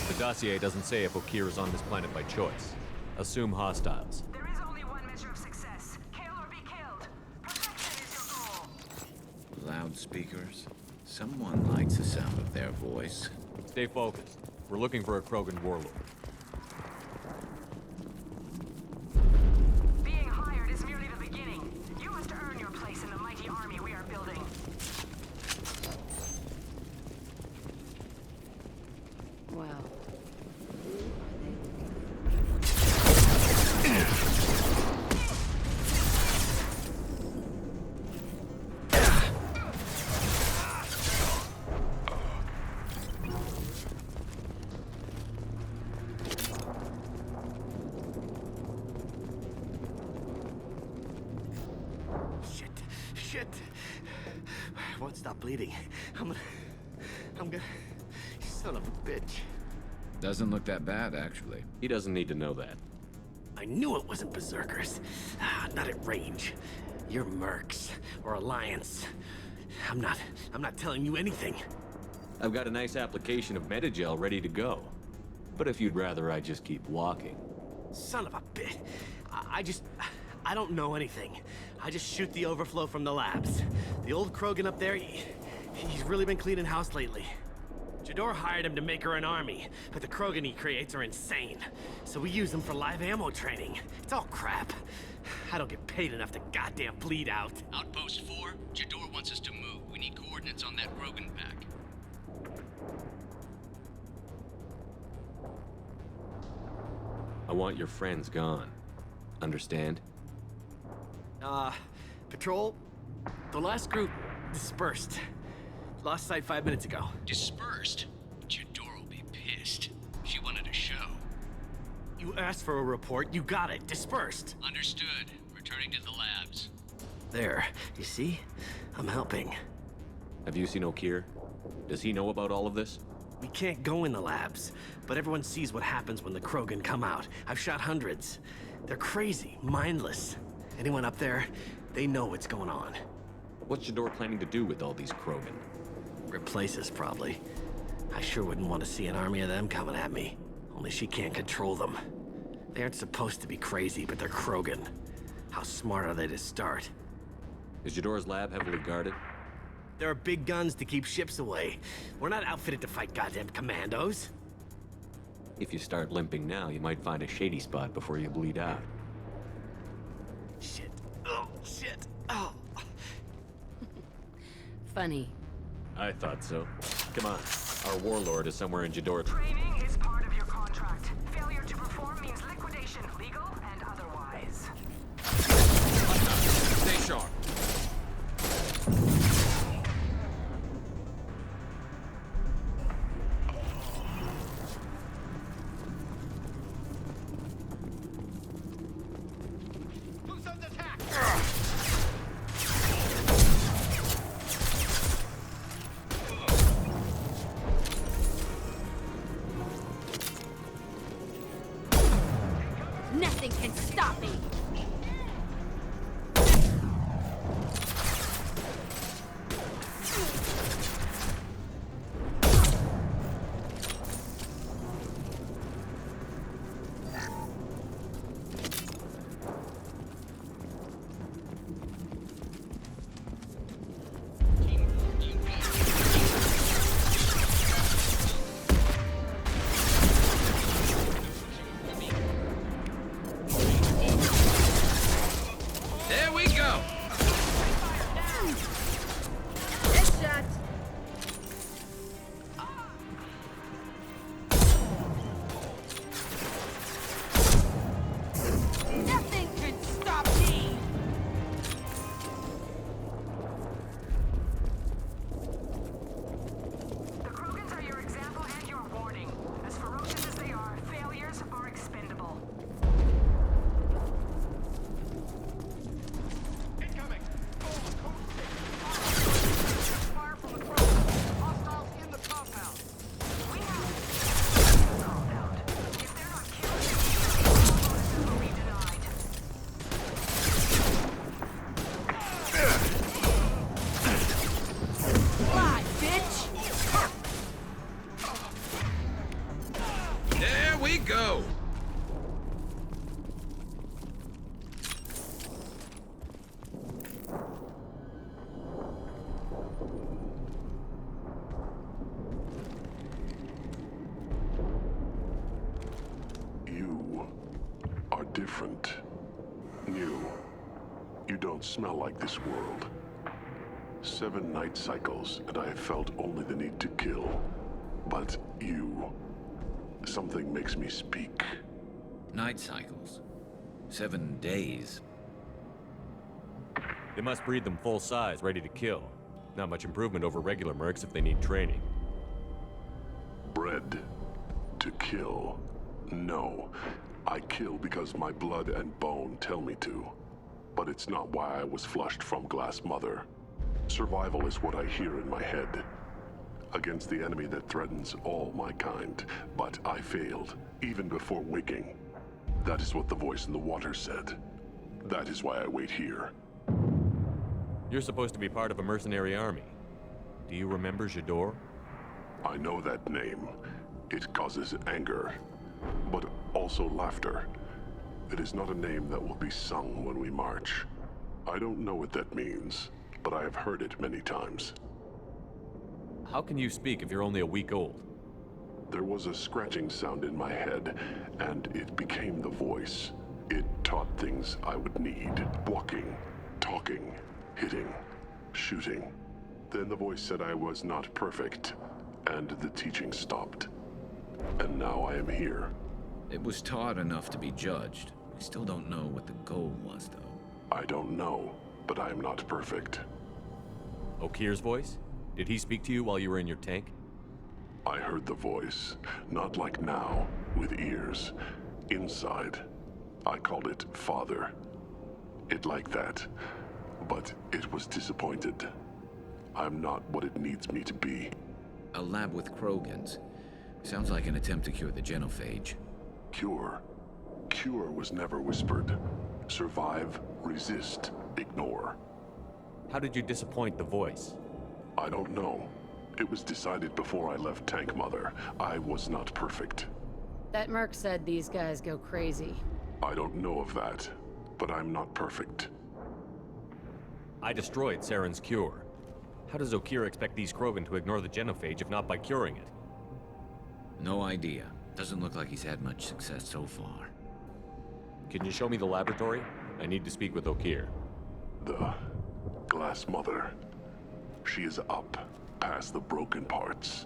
The dossier doesn't say if Okir is on this planet by choice. Assume hostiles. There is only one measure of success. Kill or be killed. Perfection is your goal. Loudspeakers? Someone likes the sound of their voice. Stay focused. We're looking for a Krogan warlord. Being hired is merely the beginning. You must earn your place in the mighty army we are building. Well. Shit. I won't stop bleeding. I'm gonna... Son of a bitch. Doesn't look that bad, actually. He doesn't need to know that. I knew it wasn't Berserkers. Not at range. You're Mercs, or Alliance. I'm not telling you anything. I've got a nice application of Metagel ready to go. But if you'd rather I just keep walking. Son of a bitch. I don't know anything. I just shoot the overflow from the labs. The old Krogan up there, he's really been cleaning house lately. Jador hired him to make her an army, but the Krogan he creates are insane. So we use them for live ammo training. It's all crap. I don't get paid enough to goddamn bleed out. Outpost 4, Jador wants us to move. We need coordinates on that Krogan pack. I want your friends gone. Understand? Patrol, the last group dispersed. Lost sight 5 minutes ago. Dispersed? Jador will be pissed. She wanted a show. You asked for a report, you got it. Dispersed. Understood. Returning to the labs. There, you see? I'm helping. Have you seen Okir? Does he know about all of this? We can't go in the labs, but everyone sees what happens when the Krogan come out. I've shot hundreds. They're crazy, mindless. Anyone up there, they know what's going on. What's Jador planning to do with all these Krogan? Replace us, probably. I sure wouldn't want to see an army of them coming at me. Only she can't control them. They aren't supposed to be crazy, but they're Krogan. How smart are they to start? Is Jador's lab heavily guarded? There are big guns to keep ships away. We're not outfitted to fight goddamn commandos. If you start limping now, you might find a shady spot before you bleed out. Shit. Oh, shit. Oh. Funny. I thought so. Come on. Our warlord is somewhere in Jador. Training is part of your contract. Failure to perform means liquidation, legal and otherwise. Stay sharp. Nothing can stop me! we go! You are different. New. You don't smell like this world. 7 night cycles, and I have felt only the need to kill. But you... something makes me speak. Night cycles. 7 days. They must breed them full size, ready to kill. Not much improvement over regular mercs if they need training. Bred to kill. No. I kill because my blood and bone tell me to. But it's not why I was flushed from Glass Mother. Survival is what I hear in my head. Against the enemy that threatens all my kind. But I failed, even before waking. That is what the voice in the water said. That is why I wait here. You're supposed to be part of a mercenary army. Do you remember Jador? I know that name. It causes anger, but also laughter. It is not a name that will be sung when we march. I don't know what that means, but I have heard it many times. How can you speak if you're only a week old? There was a scratching sound in my head, and it became the voice. It taught things I would need. Walking, talking, hitting, shooting. Then the voice said I was not perfect, and the teaching stopped. And now I am here. It was taught enough to be judged. We still don't know what the goal was, though. I don't know, but I am not perfect. Okir's voice? Did he speak to you while you were in your tank? I heard the voice, not like now, with ears. Inside. I called it Father. It like that. But it was disappointed. I'm not what it needs me to be. A lab with Krogans. Sounds like an attempt to cure the genophage. Cure. Cure was never whispered. Survive, resist, ignore. How did you disappoint the voice? I don't know. It was decided before I left Tank Mother. I was not perfect. That merc said these guys go crazy. I don't know of that, but I'm not perfect. I destroyed Saren's cure. How does Okir expect these Krogan to ignore the genophage if not by curing it? No idea. Doesn't look like he's had much success so far. Can you show me the laboratory? I need to speak with Okir. The Glass Mother. She is up, past the broken parts,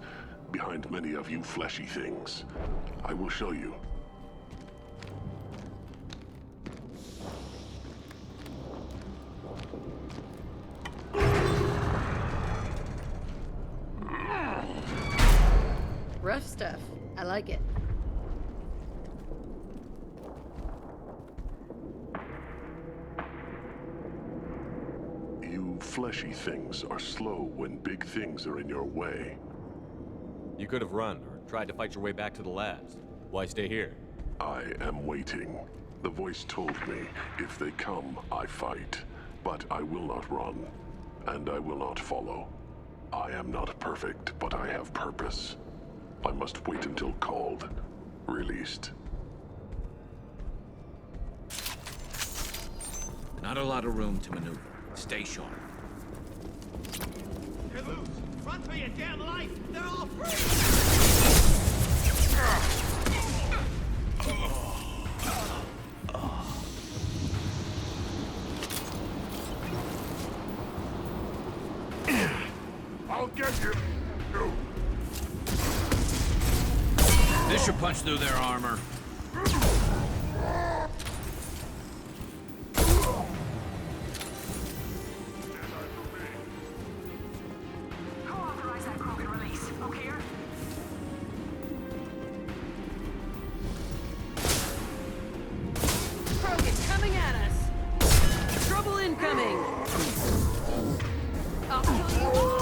behind many of you fleshy things. I will show you. Rough stuff. I like it. You fleshy things are slow when big things are in your way. You could have run or tried to fight your way back to the labs. Why stay here? I am waiting. The voice told me, if they come, I fight. But I will not run, and I will not follow. I am not perfect, but I have purpose. I must wait until called, released. Not a lot of room to maneuver. Stay sharp. They're loose! Run for your damn life! They're all free! I'll get you! This should punch through their armor. Co-authorize that Krogan release, okay? Krogan coming at us! Trouble incoming! I'll kill you all!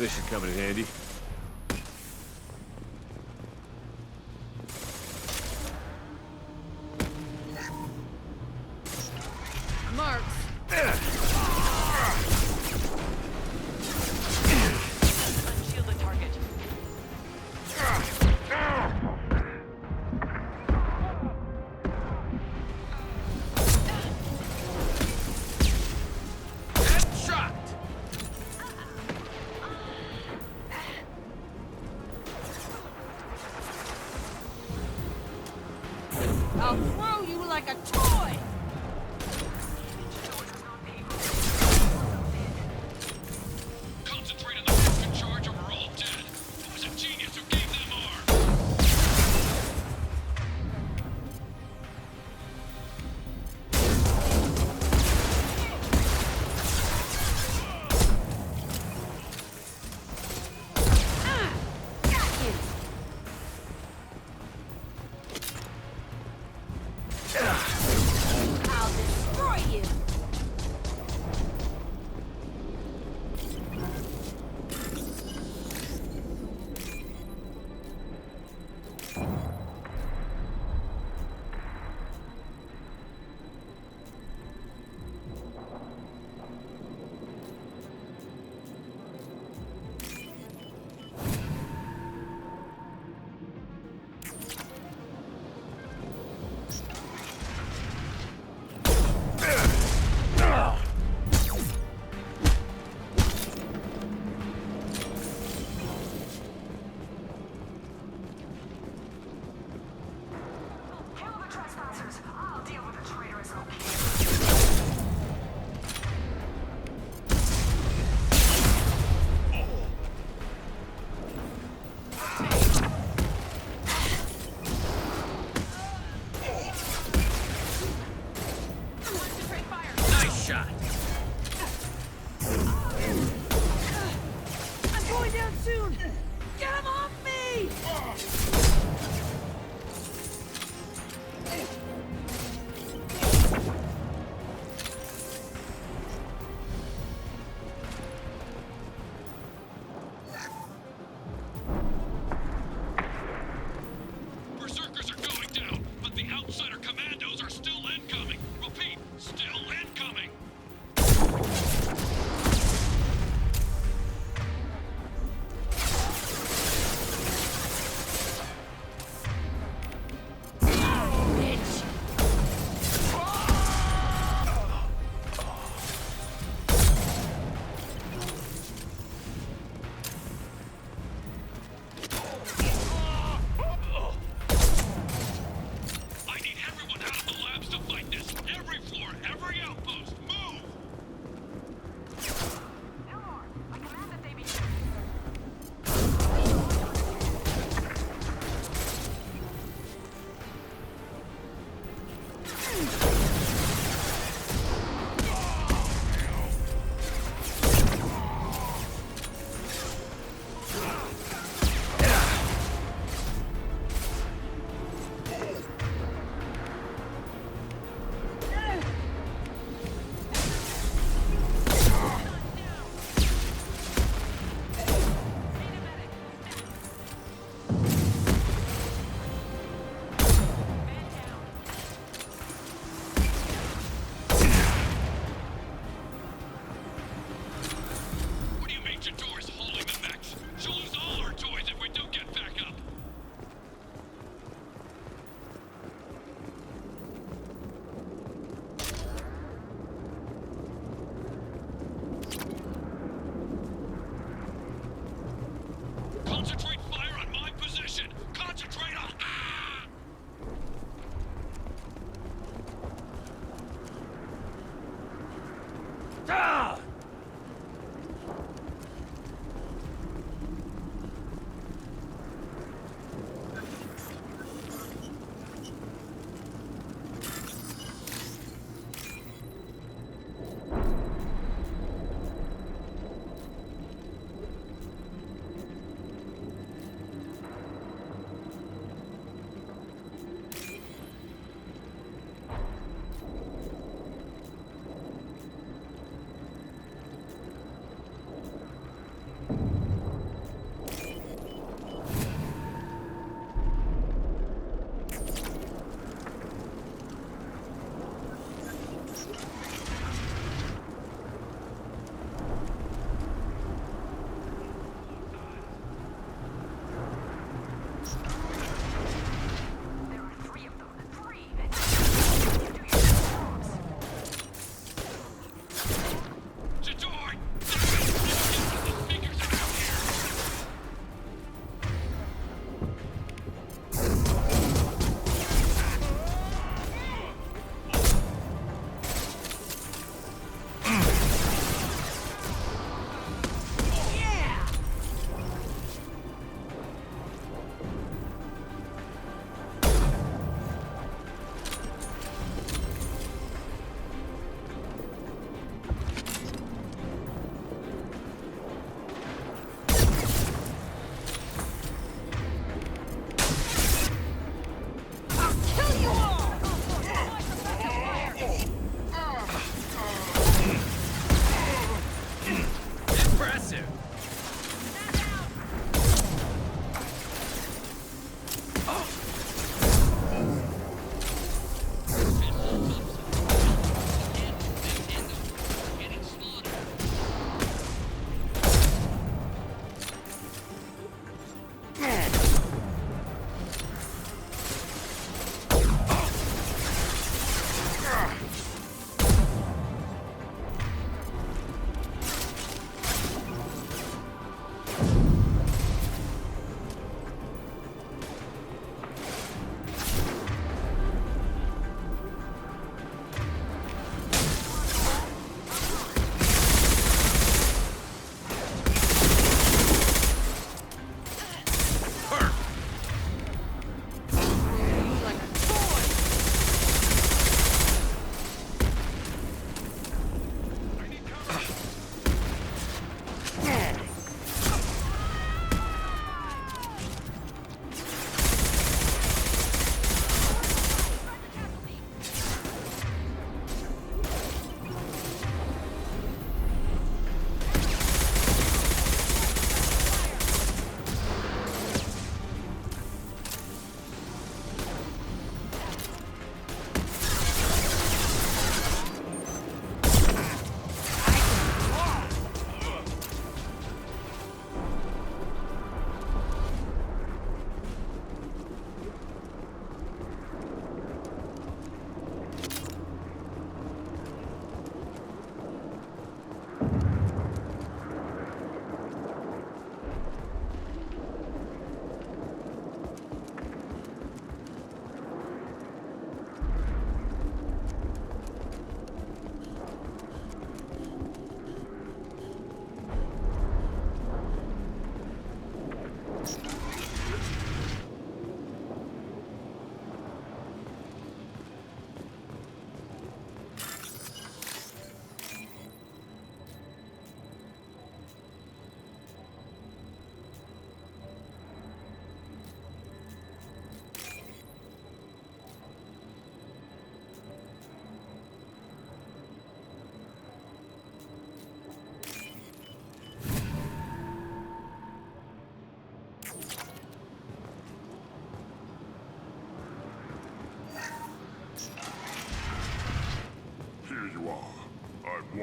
This should come in handy. Marks. Unshield the target. I'll throw you like a toy! Concentrate on the Krogan charge or we're all dead. Who was a genius who gave them arms? Got you! I'll destroy you! Kill the trespassers. I'll deal with the traitorous Oki. Concentrate fire! Nice shot. I'm going down soon! Get him off me! Berserkers are going down, but the outsider commandos are still incoming. Repeat, still incoming.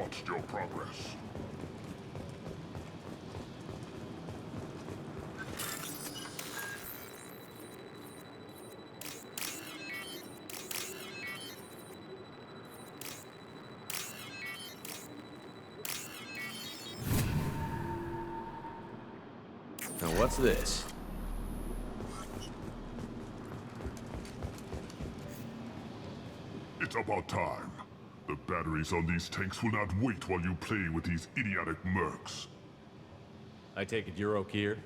watched your progress. Now what's this? It's about time. The batteries on these tanks will not wait while you play with these idiotic mercs. I take it you're Okeer?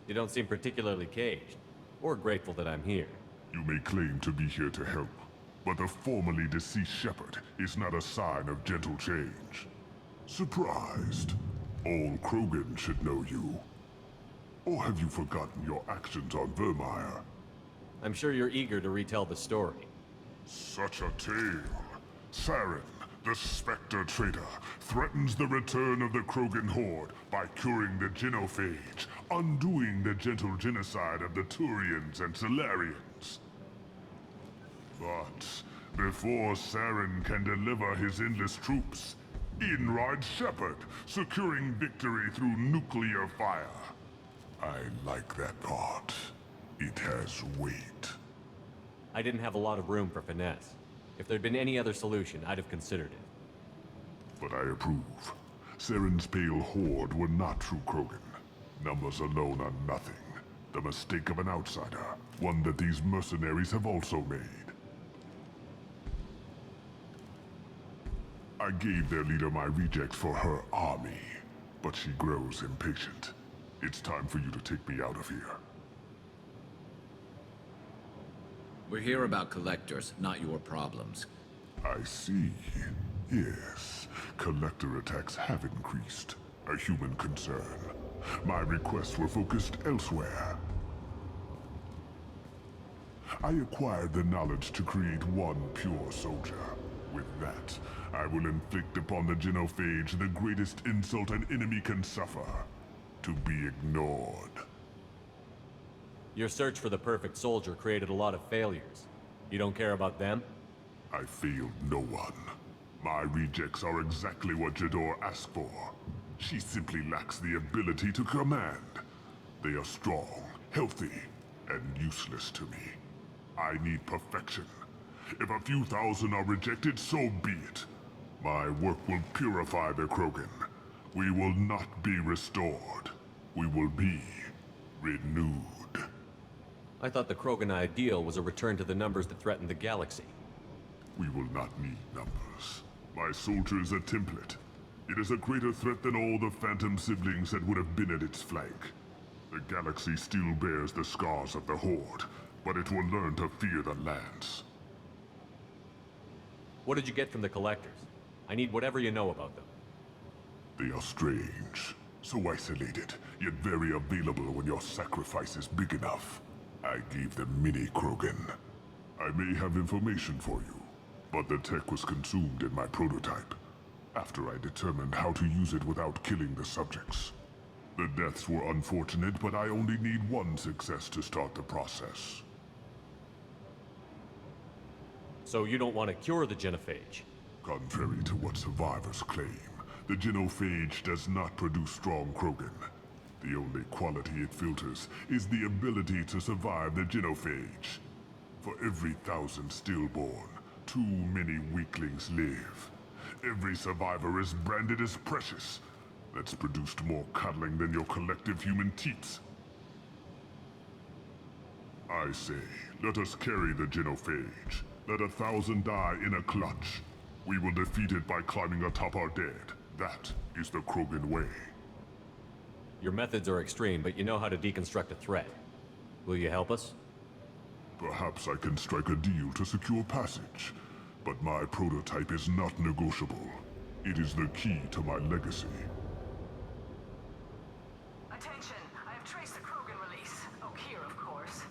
You don't seem particularly caged, or grateful that I'm here. You may claim to be here to help, but the formerly deceased shepherd is not a sign of gentle change. Surprised? All Krogan should know you. Or have you forgotten your actions on Vermeer? I'm sure you're eager to retell the story. Such a tale. Saren, the Spectre traitor, threatens the return of the Krogan horde by curing the genophage, undoing the gentle genocide of the Turians and Solarians. But before Saren can deliver his endless troops, in rides Shepard, securing victory through nuclear fire. I like that part. It has weight. I didn't have a lot of room for finesse. If there'd been any other solution, I'd have considered it. But I approve. Saren's pale horde were not true Krogan. Numbers alone are nothing. The mistake of an outsider. One that these mercenaries have also made. I gave their leader my rejects for her army, but she grows impatient. It's time for you to take me out of here. We're here about collectors, not your problems. I see. Yes, collector attacks have increased. A human concern. My requests were focused elsewhere. I acquired the knowledge to create one pure soldier. With that, I will inflict upon the genophage the greatest insult an enemy can suffer. To be ignored. Your search for the perfect soldier created a lot of failures. You don't care about them? I failed no one. My rejects are exactly what Jador asked for. She simply lacks the ability to command. They are strong, healthy, and useless to me. I need perfection. If a few thousand are rejected, so be it. My work will purify the Krogan. We will not be restored. We will be renewed. I thought the Krogan ideal was a return to the numbers that threatened the galaxy. We will not need numbers. My soldier is a template. It is a greater threat than all the Phantom siblings that would have been at its flank. The galaxy still bears the scars of the Horde, but it will learn to fear the Lance. What did you get from the Collectors? I need whatever you know about them. They are strange, so isolated, yet very available when your sacrifice is big enough. I gave them mini Krogan. I may have information for you, but the tech was consumed in my prototype, after I determined how to use it without killing the subjects. The deaths were unfortunate, but I only need one success to start the process. So you don't want to cure the genophage? Contrary to what survivors claim, the genophage does not produce strong Krogan. The only quality it filters is the ability to survive the genophage. For every 1,000 stillborn, too many weaklings live. Every survivor is branded as precious. That's produced more cuddling than your collective human teats. I say, let us carry the genophage. Let 1,000 die in a clutch. We will defeat it by climbing atop our dead. That is the Krogan way. Your methods are extreme, but you know how to deconstruct a threat. Will you help us? Perhaps I can strike a deal to secure passage. But my prototype is not negotiable. It is the key to my legacy. Attention, I have traced the Krogan release. Okeer, of course.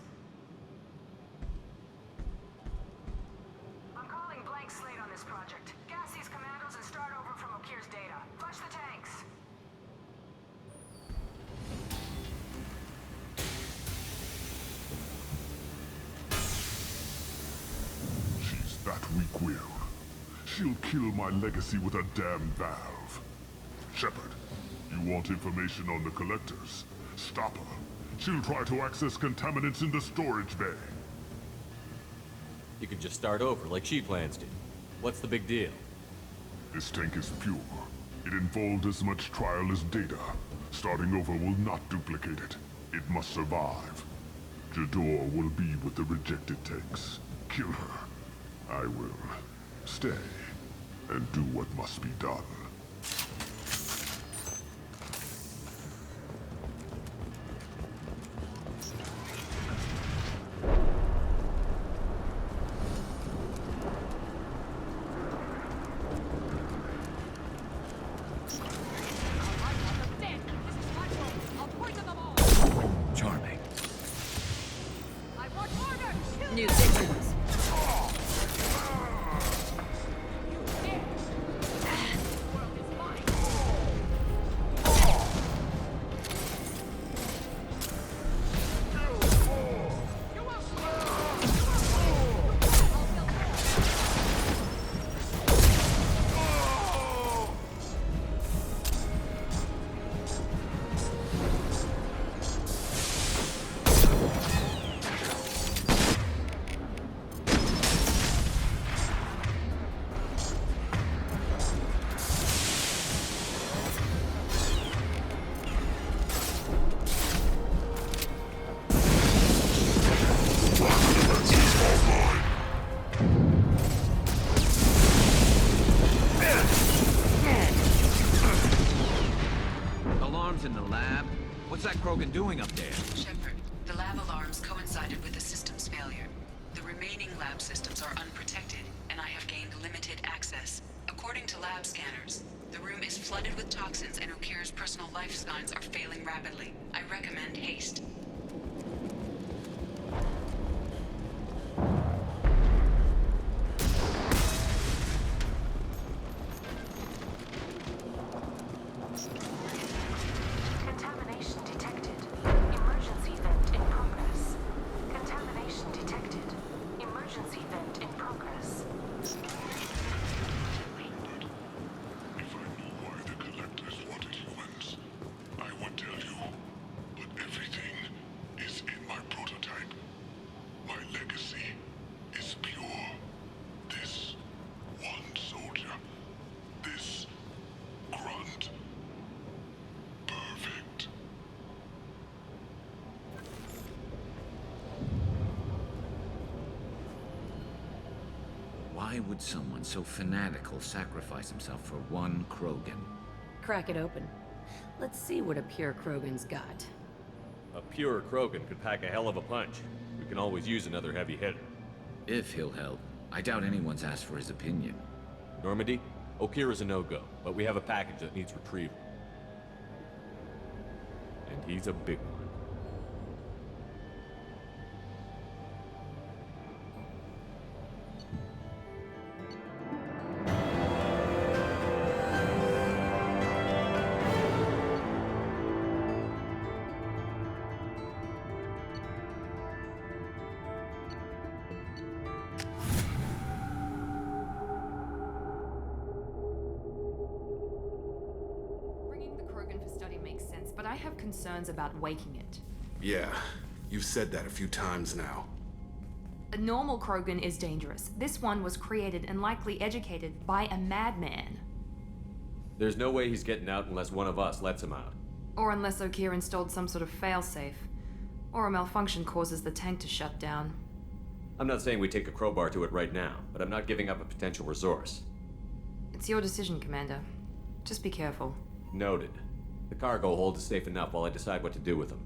I'm calling blank slate on this project. Gas these commandos and start over from Okeer's data. Flush the tanks. She's that weak-willed. She'll kill my legacy with a damn valve. Shepard, you want information on the Collectors? Stop her. She'll try to access contaminants in the storage bay. You could just start over like she plans to. What's the big deal? This tank is pure. It involved as much trial as data. Starting over will not duplicate it. It must survive. Jador will be with the rejected tanks. Kill her. I will stay and do what must be done. Charming. New victims. Alarms in the lab? What's that Krogan doing up there? Shepard, the lab alarms coincided with the system's failure. The remaining lab systems are unprotected, and I have gained limited access. According to lab scanners, the room is flooded with toxins and Okira's personal life signs are failing rapidly. I recommend haste. Contamination detected. Emergency vent in progress. Contamination detected. Emergency vent in progress. If I knew why the Collectors wanted humans, I would tell you. But everything is in my prototype. My legacy is pure. This one soldier. This grunt. Perfect. Why would someone so fanatical sacrifice himself for one Krogan? Crack it open. Let's see what a pure Krogan's got. A pure Krogan could pack a hell of a punch. We can always use another heavy hitter. If he'll help. I doubt anyone's asked for his opinion. Normandy, Okira's a no-go, but we have a package that needs retrieval. And he's a big one. Bringing the Krogan for study makes sense, but I have concerns about waking it. Yeah, you've said that a few times now. A normal Krogan is dangerous. This one was created and likely educated by a madman. There's no way he's getting out unless one of us lets him out. Or unless Okir installed some sort of failsafe. Or a malfunction causes the tank to shut down. I'm not saying we take a crowbar to it right now, but I'm not giving up a potential resource. It's your decision, Commander. Just be careful. Noted. The cargo hold is safe enough while I decide what to do with them.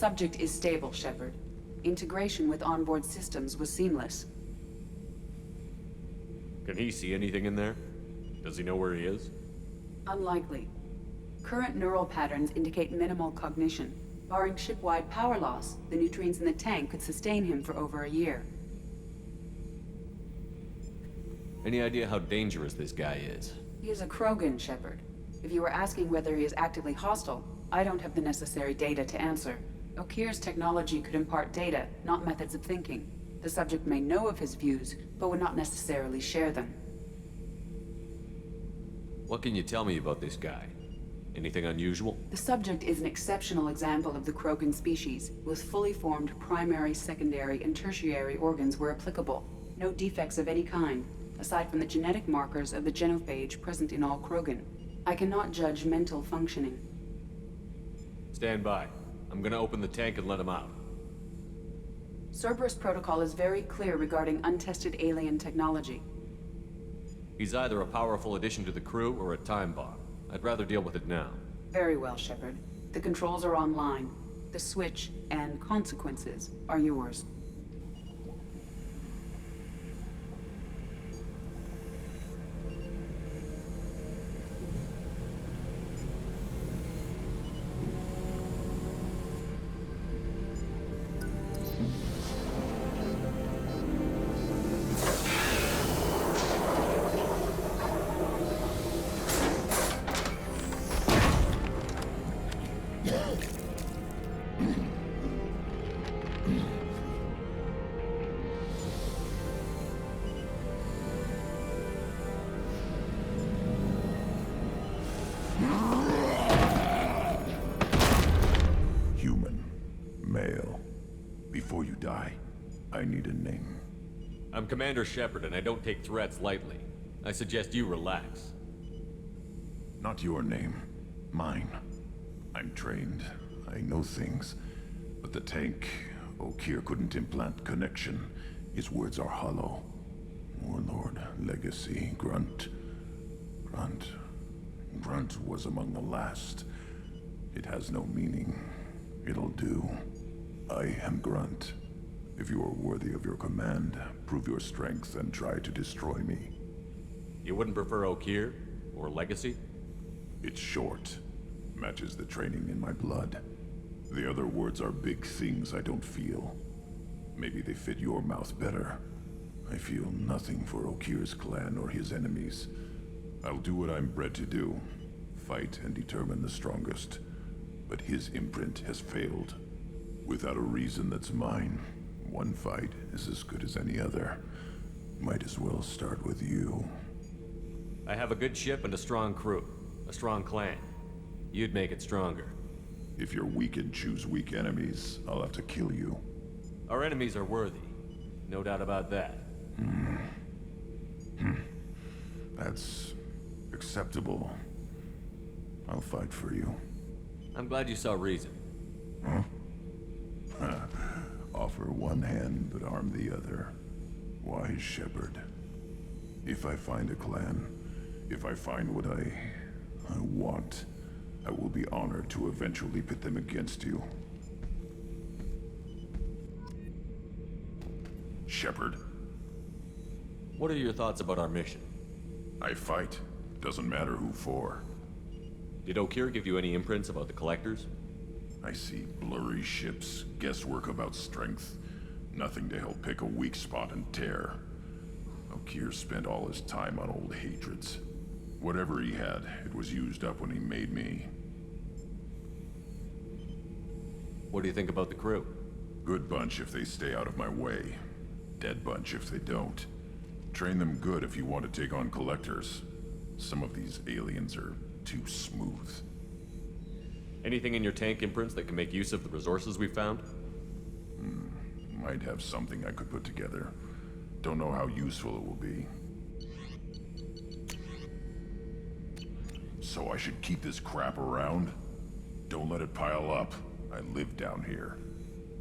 subject is stable, Shepard. Integration with onboard systems was seamless. Can he see anything in there? Does he know where he is? Unlikely. Current neural patterns indicate minimal cognition. Barring ship-wide power loss, the nutrients in the tank could sustain him for over a year. Any idea how dangerous this guy is? He is a Krogan, Shepard. If you were asking whether he is actively hostile, I don't have the necessary data to answer. Okeer's technology could impart data, not methods of thinking. The subject may know of his views, but would not necessarily share them. What can you tell me about this guy? Anything unusual? The subject is an exceptional example of the Krogan species, with fully formed primary, secondary, and tertiary organs where applicable. No defects of any kind, aside from the genetic markers of the genophage present in all Krogan. I cannot judge mental functioning. Stand by. I'm gonna open the tank and let him out. Cerberus protocol is very clear regarding untested alien technology. He's either a powerful addition to the crew or a time bomb. I'd rather deal with it now. Very well, Shepard. The controls are online. The switch and consequences are yours. Human. Male. Before you die, I need a name. I'm Commander Shepard, and I don't take threats lightly. I suggest you relax. Not your name. Mine. I'm trained. I know things. But the tank, Okeer couldn't implant connection. His words are hollow. Warlord, Legacy, Grunt. Grunt was among the last. It has no meaning. It'll do. I am Grunt. If you are worthy of your command, prove your strength and try to destroy me. You wouldn't prefer Okeer? Or Legacy? It's short. Matches the training in my blood. The other words are big things I don't feel. Maybe they fit your mouth better. I feel nothing for Okeer's clan or his enemies. I'll do what I'm bred to do. Fight and determine the strongest. But his imprint has failed. Without a reason that's mine, one fight is as good as any other. Might as well start with you. I have a good ship and a strong crew. A strong clan. You'd make it stronger. If you're weak and choose weak enemies, I'll have to kill you. Our enemies are worthy. No doubt about that. That's acceptable. I'll fight for you. I'm glad you saw reason. Offer one hand, but arm the other. Wise Shepard. If I find a clan, if I find what I want, I will be honored to eventually pit them against you. Shepard. What are your thoughts about our mission? I fight. Doesn't matter who for. Did Okeer give you any imprints about the Collectors? I see blurry ships, guesswork about strength. Nothing to help pick a weak spot and tear. Okeer spent all his time on old hatreds. Whatever he had, it was used up when he made me. What do you think about the crew? Good bunch if they stay out of my way. Dead bunch if they don't. Train them good if you want to take on Collectors. Some of these aliens are too smooth. Anything in your tank imprints that can make use of the resources we found? Might have something I could put together. Don't know how useful it will be. So I should keep this crap around? Don't let it pile up. I live down here.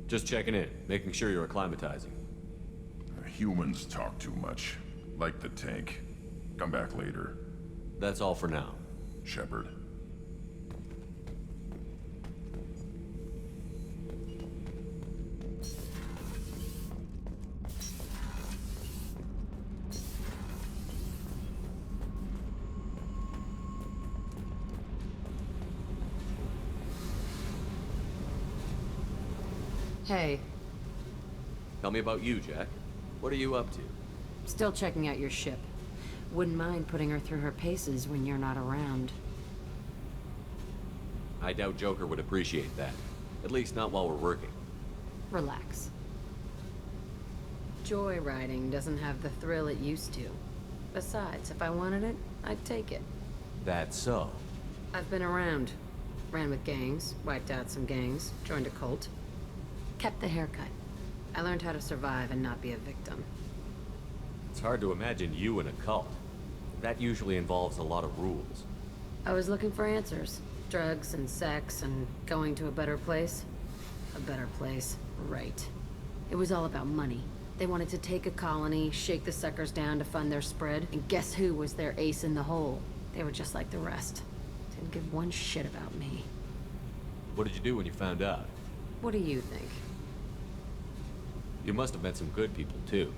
Just checking in, making sure you're acclimatizing. Humans talk too much. Like the tank. Come back later. That's all for now. Shepard. Hey, Tell me about you, Jack. What are you up to? still checking out your ship. Wouldn't mind putting her through her paces when you're not around. I doubt Joker would appreciate that. At least not while we're working. Relax. Joyriding doesn't have the thrill it used to. Besides, if I wanted it, I'd take it. That's so. I've been around. Ran with gangs, wiped out some gangs, joined a cult. Kept the haircut. I learned how to survive and not be a victim. It's hard to imagine you in a cult. That usually involves a lot of rules. I was looking for answers. Drugs and sex and going to a better place. A better place, right. It was all about money. They wanted to take a colony, shake the suckers down to fund their spread, and guess who was their ace in the hole? They were just like the rest. Didn't give one shit about me. What did you do when you found out? What do you think? You must have met some good people, too.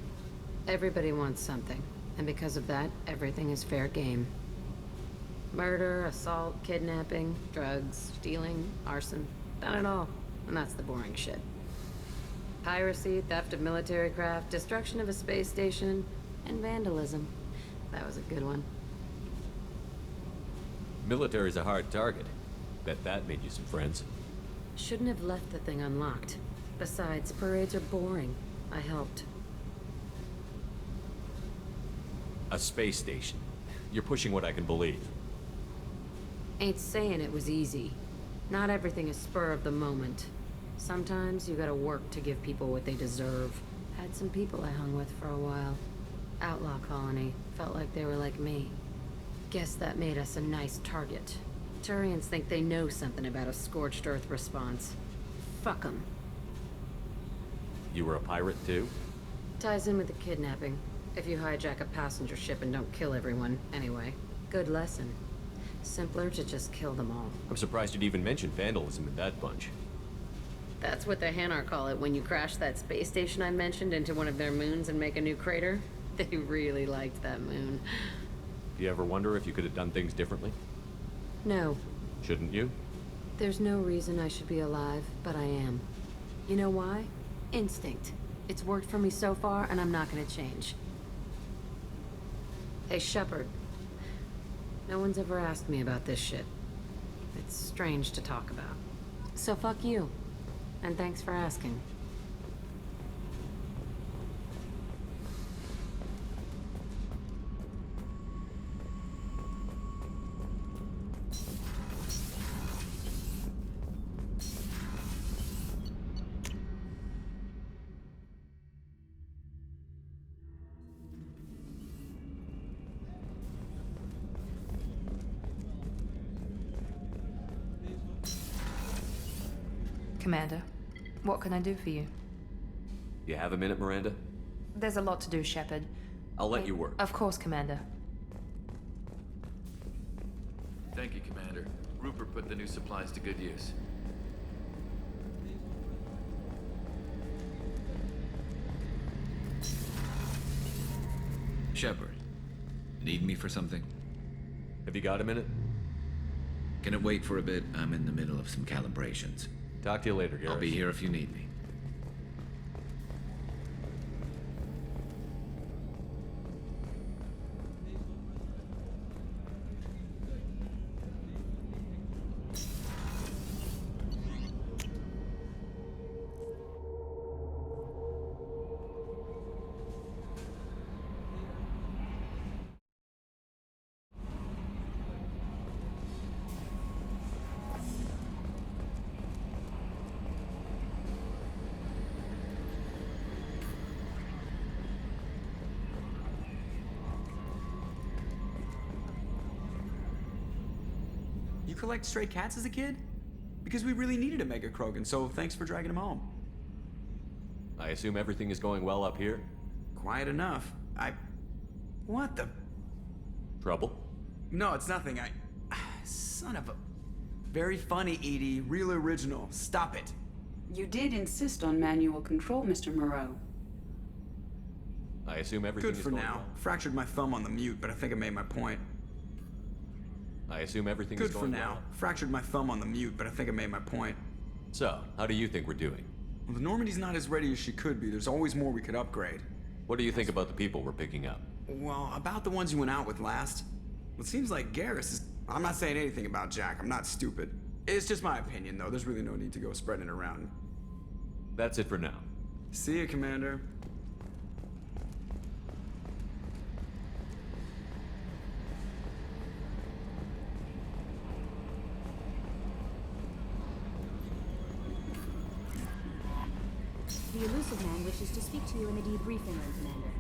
Everybody wants something, and because of that, everything is fair game. Murder, assault, kidnapping, drugs, stealing, arson, done it all. And that's the boring shit. Piracy, theft of military craft, destruction of a space station, and vandalism. That was a good one. Military's a hard target. Bet that made you some friends. Shouldn't have left the thing unlocked. Besides, parades are boring. I helped. A space station. You're pushing what I can believe. Ain't saying it was easy. Not everything is spur of the moment. Sometimes you gotta work to give people what they deserve. Had some people I hung with for a while. Outlaw colony. Felt like they were like me. Guess that made us a nice target. Turians think they know something about a scorched earth response. Fuck 'em. You were a pirate, too? Ties in with the kidnapping. If you hijack a passenger ship and don't kill everyone, anyway. Good lesson. Simpler to just kill them all. I'm surprised you'd even mention vandalism in that bunch. That's what the Hanar call it when you crash that space station I mentioned into one of their moons and make a new crater. They really liked that moon. Do you ever wonder if you could have done things differently? No. Shouldn't you? There's no reason I should be alive, but I am. You know why? Instinct. It's worked for me so far, and I'm not gonna change. Hey, Shepard. No one's ever asked me about this shit. It's strange to talk about. So fuck you. And thanks for asking. Commander, what can I do for you? You have a minute, Miranda? There's a lot to do, Shepard. I'll let you work. Of course, Commander. Thank you, Commander. Rupert put the new supplies to good use. Shepard, need me for something? Have you got a minute? Can it wait for a bit? I'm in the middle of some calibrations. Talk to you later, Garrus. I'll be here if you need me. You collect stray cats as a kid? Because we really needed a Mega Krogan, so thanks for dragging him home. I assume everything is going well up here? Quiet enough. What the? Trouble? No, it's nothing. Son of a... Very funny, Edie. Real original. Stop it. You did insist on manual control, Mr. Moreau. I assume everything Good is for going now. well. Fractured my thumb on the mute, but I think I made my point. I assume everything is Good for going now. well. Fractured my thumb on the mute, but I think I made my point. So, how do you think we're doing? Well, the Normandy's not as ready as she could be. There's always more we could upgrade. What do you think about the people we're picking up? Well, about the ones you went out with last. Well, it seems like Garrus is... I'm not saying anything about Jack. I'm not stupid. It's just my opinion, though. There's really no need to go spreading it around. That's it for now. See you, Commander. The elusive man wishes to speak to you in the debriefing room, Commander.